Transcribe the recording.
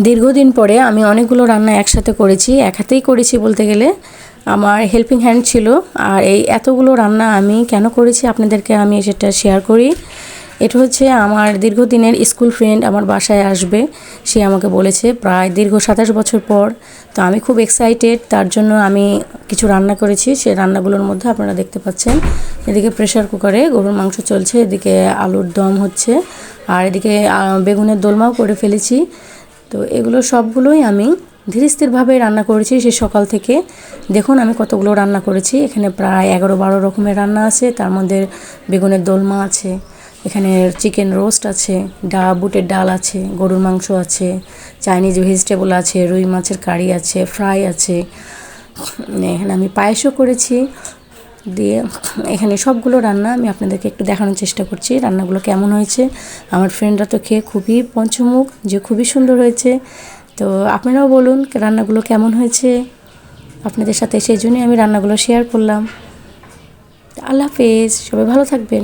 দীর্ঘদিন পরে আমি অনেকগুলো রান্না একসাথে করেছি, এক হাতেই করেছি বলতে গেলে। আমার হেল্পিং হ্যান্ড ছিল। আর এই এতগুলো রান্না আমি কেন করেছি আপনাদেরকে আমি সেটা শেয়ার করি। এটা হচ্ছে আমার দীর্ঘদিনের স্কুল ফ্রেন্ড আমার বাসায় আসবে। সে আমাকে বলেছে প্রায় দীর্ঘ 27 বছর পর। তো আমি খুব এক্সাইটেড, তার জন্য আমি কিছু রান্না করেছি। সেই রান্নাগুলোর মধ্যে আপনারা দেখতে পাচ্ছেন এদিকে প্রেশার কুকারে গরুর মাংস চলছে, এদিকে আলুর দম হচ্ছে, আর এদিকে বেগুনের দোলমাও করে ফেলেছি। তো এগুলো সবগুলোই আমি ধীরে স্থিরভাবে রান্না করেছি সেই সকাল থেকে। দেখুন আমি কতগুলো রান্না করেছি। এখানে প্রায় 11-12 রকমের রান্না আছে। তার মধ্যে বেগুনের দোলমা আছে, এখানে চিকেন রোস্ট আছে, বুটের ডাল আছে, গরুর মাংস আছে, চাইনিজ ভেজিটেবল আছে, রুই মাছের কারি আছে, ফ্রাই আছে। এখানে আমি পায়েসও করেছি। দিয়ে এখানে সবগুলো রান্না আমি আপনাদেরকে একটু দেখানোর চেষ্টা করছি রান্নাগুলো কেমন হয়েছে। আমার ফ্রেন্ডরা তো খেয়ে খুবই পঞ্চমুখ যে খুবই সুন্দর হয়েছে। তো আপনারাও বলুন রান্নাগুলো কেমন হয়েছে আপনাদের সাথে, সেই জন্যই আমি রান্নাগুলো শেয়ার করলাম। আল্লাহ হাফেজ, সবাই ভালো থাকবেন।